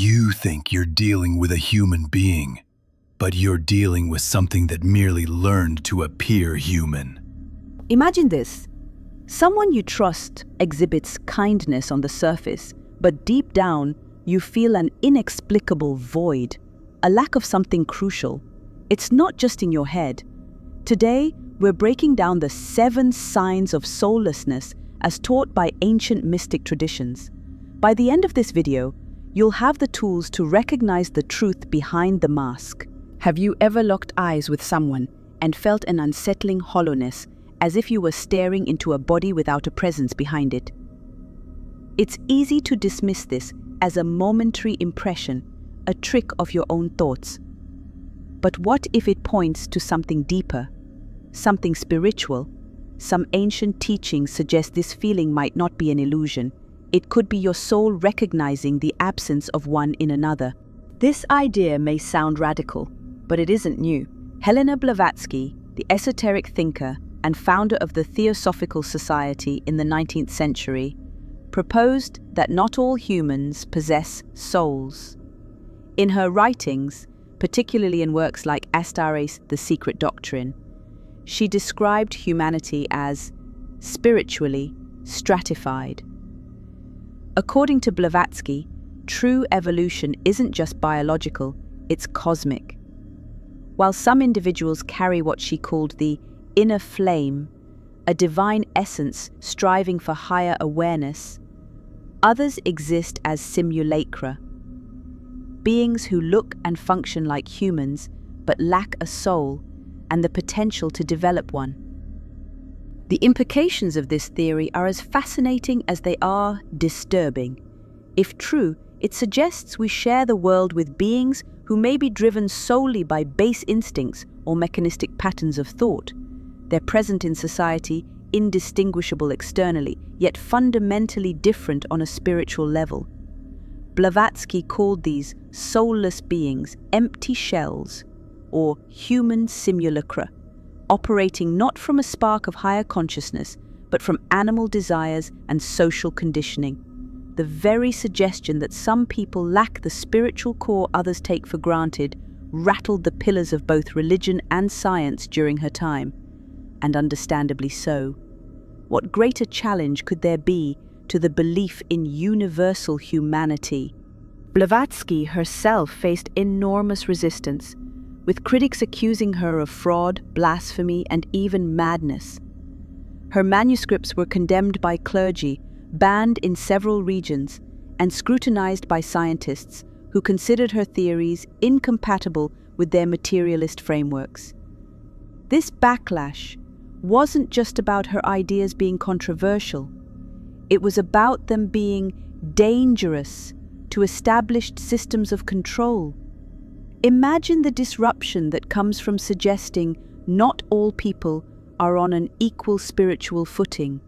You think you're dealing with a human being, but you're dealing with something that merely learned to appear human. Imagine this. Someone you trust exhibits kindness on the surface, but deep down, you feel an inexplicable void, a lack of something crucial. It's not just in your head. Today, we're breaking down the 7 signs of soullessness as taught by ancient mystic traditions. By the end of this video, you'll have the tools to recognize the truth behind the mask. Have you ever locked eyes with someone and felt an unsettling hollowness, as if you were staring into a body without a presence behind it? It's easy to dismiss this as a momentary impression, a trick of your own thoughts. But what if it points to something deeper, something spiritual? Some ancient teachings suggest this feeling might not be an illusion. It could be your soul recognizing the absence of one in another. This idea may sound radical, but it isn't new. Helena Blavatsky, the esoteric thinker and founder of the Theosophical Society in the 19th century, proposed that not all humans possess souls. In her writings, particularly in works like Astare's The Secret Doctrine, she described humanity as spiritually stratified. According to Blavatsky, true evolution isn't just biological, it's cosmic. While some individuals carry what she called the inner flame, a divine essence striving for higher awareness, others exist as simulacra, beings who look and function like humans but lack a soul and the potential to develop one. The implications of this theory are as fascinating as they are disturbing. If true, it suggests we share the world with beings who may be driven solely by base instincts or mechanistic patterns of thought. They're present in society, indistinguishable externally, yet fundamentally different on a spiritual level. Blavatsky called these soulless beings empty shells, or human simulacra, operating not from a spark of higher consciousness, but from animal desires and social conditioning. The very suggestion that some people lack the spiritual core others take for granted rattled the pillars of both religion and science during her time, and understandably so. What greater challenge could there be to the belief in universal humanity? Blavatsky herself faced enormous resistance, with critics accusing her of fraud, blasphemy, and even madness. Her manuscripts were condemned by clergy, banned in several regions, and scrutinized by scientists who considered her theories incompatible with their materialist frameworks. This backlash wasn't just about her ideas being controversial. It was about them being dangerous to established systems of control. Imagine the disruption that comes from suggesting not all people are on an equal spiritual footing.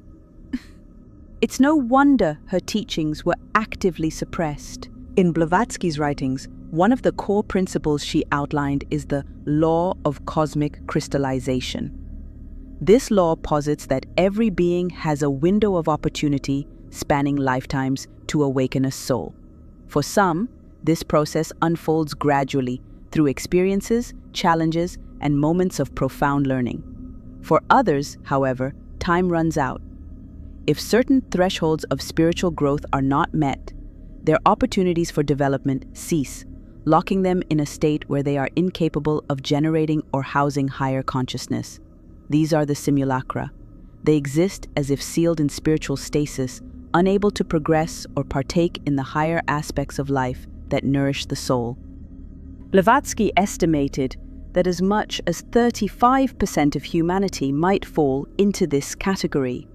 It's no wonder her teachings were actively suppressed. In Blavatsky's writings, one of the core principles she outlined is the law of cosmic crystallization. This law posits that every being has a window of opportunity spanning lifetimes to awaken a soul. For some, this process unfolds gradually through experiences, challenges, and moments of profound learning. For others, however, time runs out. If certain thresholds of spiritual growth are not met, their opportunities for development cease, locking them in a state where they are incapable of generating or housing higher consciousness. These are the simulacra. They exist as if sealed in spiritual stasis, unable to progress or partake in the higher aspects of life that nourish the soul. Blavatsky estimated that as much as 35% of humanity might fall into this category.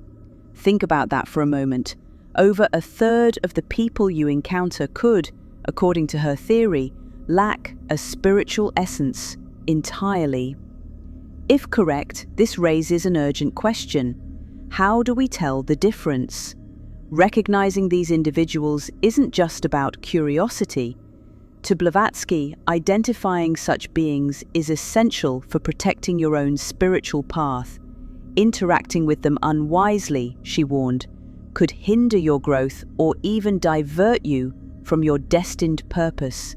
Think about that for a moment. Over a third of the people you encounter could, according to her theory, lack a spiritual essence entirely. If correct, this raises an urgent question. How do we tell the difference? Recognizing these individuals isn't just about curiosity. To Blavatsky, identifying such beings is essential for protecting your own spiritual path. Interacting with them unwisely, she warned, could hinder your growth or even divert you from your destined purpose.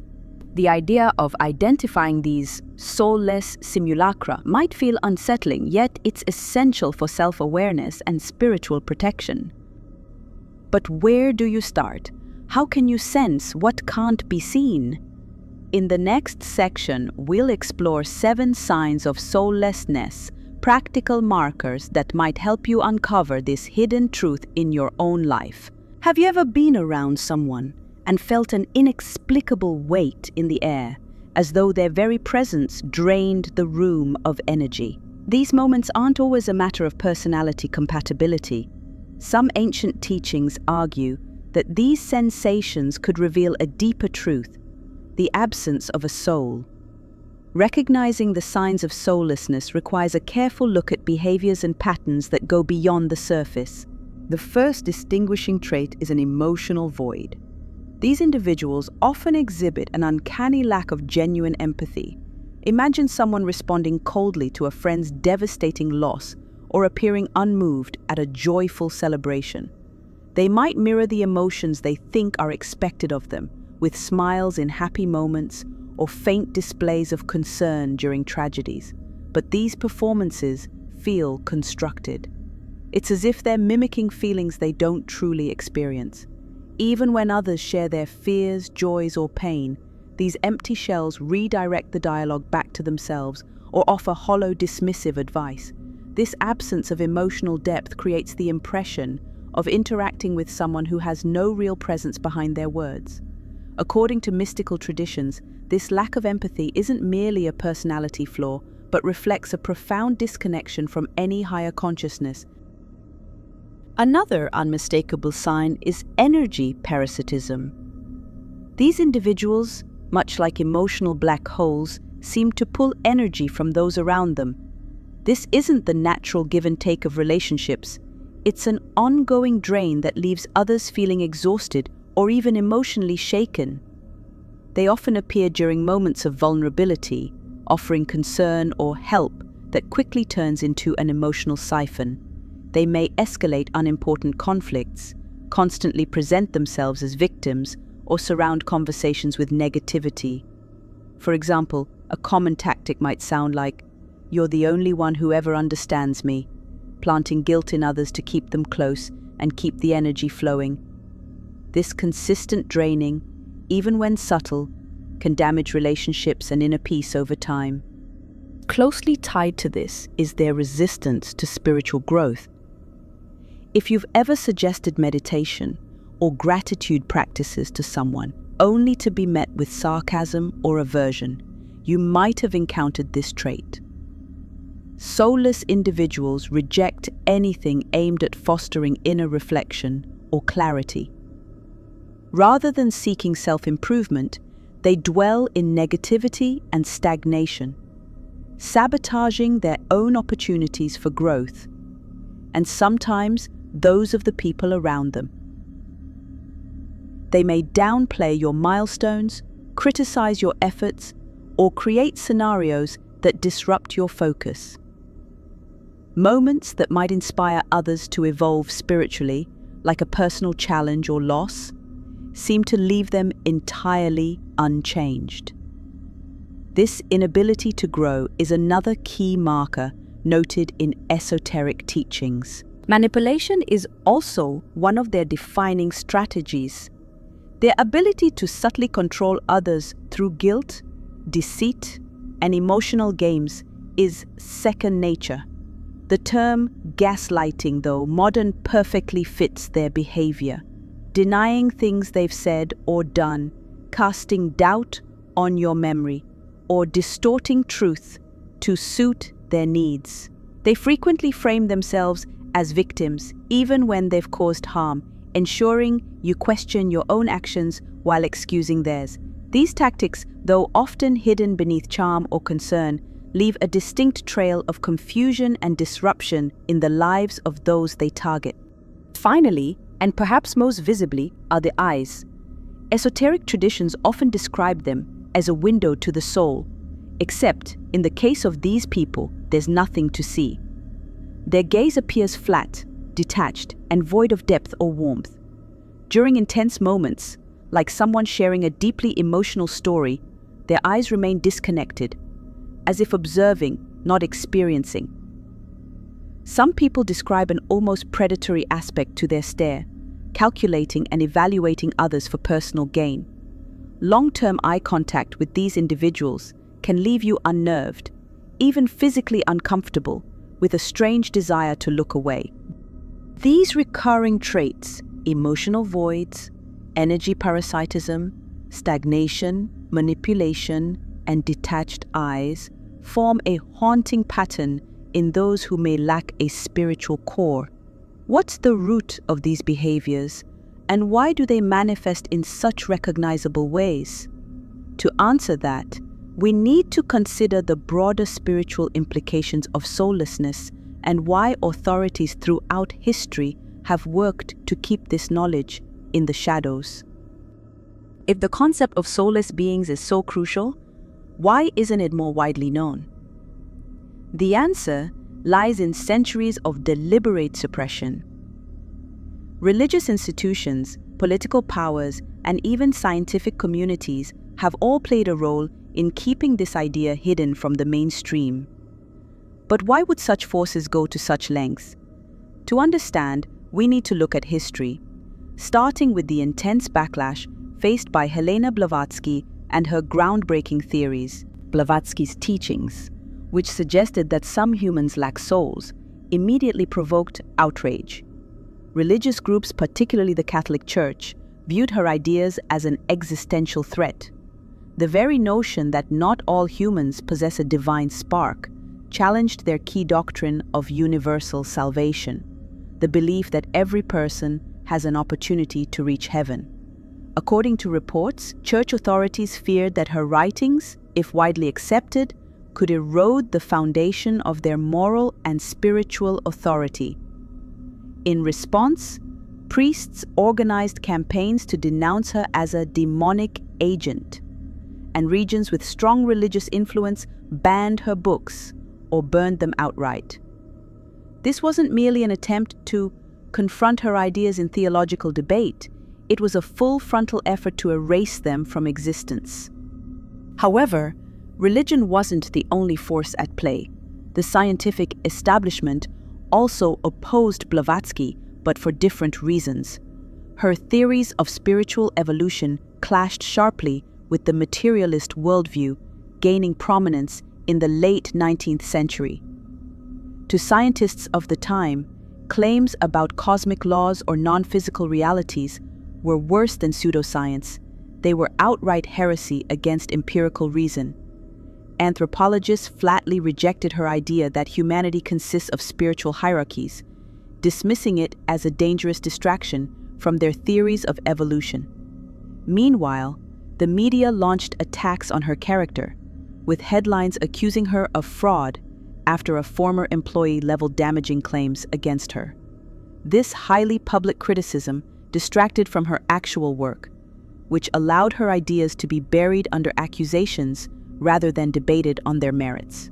The idea of identifying these soulless simulacra might feel unsettling, yet it's essential for self-awareness and spiritual protection. But where do you start? How can you sense what can't be seen? In the next section, we'll explore 7 signs of soullessness, practical markers that might help you uncover this hidden truth in your own life. Have you ever been around someone and felt an inexplicable weight in the air, as though their very presence drained the room of energy? These moments aren't always a matter of personality compatibility. Some ancient teachings argue that these sensations could reveal a deeper truth, the absence of a soul. Recognizing the signs of soullessness requires a careful look at behaviors and patterns that go beyond the surface. The first distinguishing trait is an emotional void. These individuals often exhibit an uncanny lack of genuine empathy. Imagine someone responding coldly to a friend's devastating loss or appearing unmoved at a joyful celebration. They might mirror the emotions they think are expected of them, with smiles in happy moments or faint displays of concern during tragedies. But these performances feel constructed. It's as if they're mimicking feelings they don't truly experience. Even when others share their fears, joys, or pain, these empty shells redirect the dialogue back to themselves or offer hollow, dismissive advice. This absence of emotional depth creates the impression of interacting with someone who has no real presence behind their words. According to mystical traditions, this lack of empathy isn't merely a personality flaw, but reflects a profound disconnection from any higher consciousness. Another unmistakable sign is energy parasitism. These individuals, much like emotional black holes, seem to pull energy from those around them. This isn't the natural give and take of relationships. It's an ongoing drain that leaves others feeling exhausted or even emotionally shaken. They often appear during moments of vulnerability, offering concern or help that quickly turns into an emotional siphon. They may escalate unimportant conflicts, constantly present themselves as victims, or surround conversations with negativity. For example, a common tactic might sound like, "You're the only one who ever understands me," planting guilt in others to keep them close and keep the energy flowing. This consistent draining, even when subtle, can damage relationships and inner peace over time. Closely tied to this is their resistance to spiritual growth. If you've ever suggested meditation or gratitude practices to someone, only to be met with sarcasm or aversion, you might have encountered this trait. Soulless individuals reject anything aimed at fostering inner reflection or clarity. Rather than seeking self-improvement, they dwell in negativity and stagnation, sabotaging their own opportunities for growth, and sometimes those of the people around them. They may downplay your milestones, criticize your efforts, or create scenarios that disrupt your focus. Moments that might inspire others to evolve spiritually, like a personal challenge or loss, seem to leave them entirely unchanged. This inability to grow is another key marker noted in esoteric teachings. Manipulation is also one of their defining strategies. Their ability to subtly control others through guilt, deceit, and emotional games is second nature. The term gaslighting, though modern, perfectly fits their behavior, denying things they've said or done, casting doubt on your memory, or distorting truth to suit their needs. They frequently frame themselves as victims, even when they've caused harm, ensuring you question your own actions while excusing theirs. These tactics, though often hidden beneath charm or concern, leave a distinct trail of confusion and disruption in the lives of those they target. Finally, and perhaps most visibly, are the eyes. Esoteric traditions often describe them as a window to the soul, except in the case of these people, there's nothing to see. Their gaze appears flat, detached, and void of depth or warmth. During intense moments, Like someone sharing a deeply emotional story, their eyes remain disconnected, as if observing, not experiencing. Some people describe an almost predatory aspect to their stare, calculating and evaluating others for personal gain. Long-term eye contact with these individuals can leave you unnerved, even physically uncomfortable, with a strange desire to look away. These recurring traits, emotional voids, energy parasitism, stagnation, manipulation, and detached eyes, form a haunting pattern in those who may lack a spiritual core. What's the root of these behaviors, and why do they manifest in such recognizable ways? To answer that, we need to consider the broader spiritual implications of soullessness and why authorities throughout history have worked to keep this knowledge in the shadows. If the concept of soulless beings is so crucial, why isn't it more widely known? The answer lies in centuries of deliberate suppression. Religious institutions, political powers, and even scientific communities have all played a role in keeping this idea hidden from the mainstream. But why would such forces go to such lengths? To understand, we need to look at history, starting with the intense backlash faced by Helena Blavatsky and her groundbreaking theories. Blavatsky's teachings, which suggested that some humans lack souls, immediately provoked outrage. Religious groups, particularly the Catholic Church, viewed her ideas as an existential threat. The very notion that not all humans possess a divine spark challenged their key doctrine of universal salvation, the belief that every person has an opportunity to reach heaven. According to reports, church authorities feared that her writings, if widely accepted, could erode the foundation of their moral and spiritual authority. In response, priests organized campaigns to denounce her as a demonic agent, and regions with strong religious influence banned her books or burned them outright. This wasn't merely an attempt to confront her ideas in theological debate, it was a full frontal effort to erase them from existence. However, religion wasn't the only force at play. The scientific establishment also opposed Blavatsky, but for different reasons. Her theories of spiritual evolution clashed sharply with the materialist worldview, gaining prominence in the late 19th century. To scientists of the time, claims about cosmic laws or non-physical realities were worse than pseudoscience. They were outright heresy against empirical reason. Anthropologists flatly rejected her idea that humanity consists of spiritual hierarchies, dismissing it as a dangerous distraction from their theories of evolution. Meanwhile, the media launched attacks on her character, with headlines accusing her of fraud after a former employee leveled damaging claims against her. This highly public criticism distracted from her actual work, which allowed her ideas to be buried under accusations rather than debated on their merits.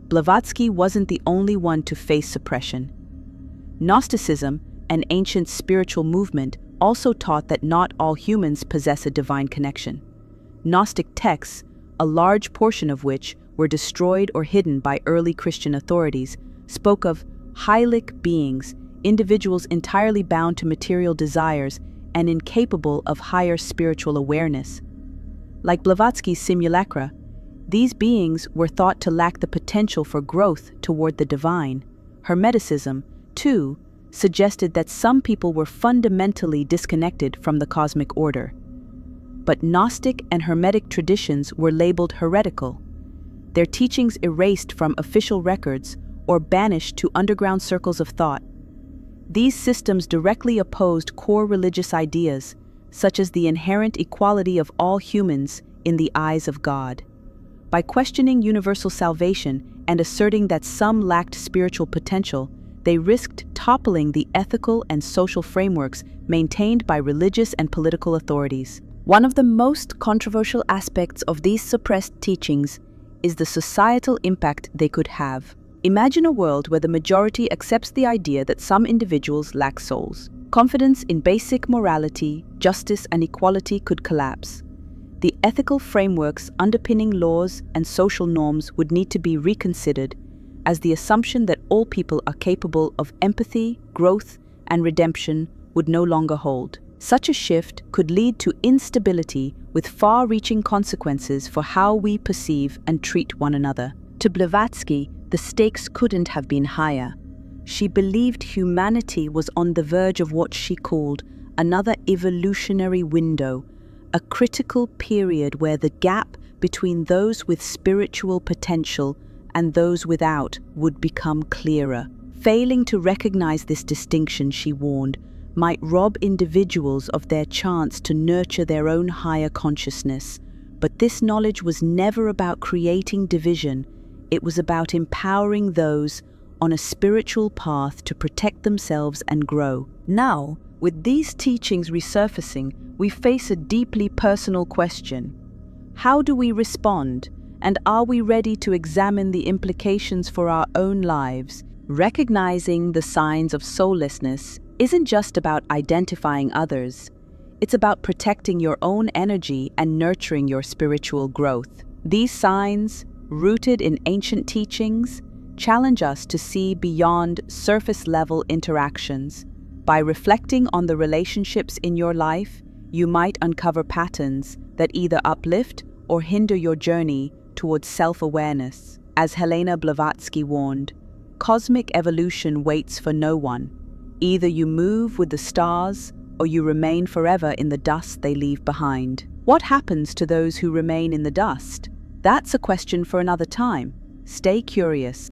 Blavatsky wasn't the only one to face suppression. Gnosticism, an ancient spiritual movement, also taught that not all humans possess a divine connection. Gnostic texts, a large portion of which were destroyed or hidden by early Christian authorities, spoke of hylic beings, individuals entirely bound to material desires and incapable of higher spiritual awareness. Like Blavatsky's simulacra, these beings were thought to lack the potential for growth toward the divine. Hermeticism, too, suggested that some people were fundamentally disconnected from the cosmic order. But Gnostic and Hermetic traditions were labeled heretical, their teachings erased from official records or banished to underground circles of thought. These systems directly opposed core religious ideas, such as the inherent equality of all humans in the eyes of God. By questioning universal salvation and asserting that some lacked spiritual potential, they risked toppling the ethical and social frameworks maintained by religious and political authorities. One of the most controversial aspects of these suppressed teachings is the societal impact they could have. Imagine a world where the majority accepts the idea that some individuals lack souls. Confidence in basic morality, justice, and equality could collapse. The ethical frameworks underpinning laws and social norms would need to be reconsidered, as the assumption that all people are capable of empathy, growth, and redemption would no longer hold. Such a shift could lead to instability with far-reaching consequences for how we perceive and treat one another. To Blavatsky, the stakes couldn't have been higher. She believed humanity was on the verge of what she called another evolutionary window, a critical period where the gap between those with spiritual potential and those without would become clearer. Failing to recognize this distinction, she warned, might rob individuals of their chance to nurture their own higher consciousness. But this knowledge was never about creating division. It was about empowering those on a spiritual path to protect themselves and grow. Now, with these teachings resurfacing, we face a deeply personal question. How do we respond? And are we ready to examine the implications for our own lives? Recognizing the signs of soullessness isn't just about identifying others. It's about protecting your own energy and nurturing your spiritual growth. These signs, rooted in ancient teachings, challenge us to see beyond surface-level interactions. By reflecting on the relationships in your life, you might uncover patterns that either uplift or hinder your journey towards self-awareness. As Helena Blavatsky warned, cosmic evolution waits for no one. Either you move with the stars or you remain forever in the dust they leave behind. What happens to those who remain in the dust? That's a question for another time. Stay curious.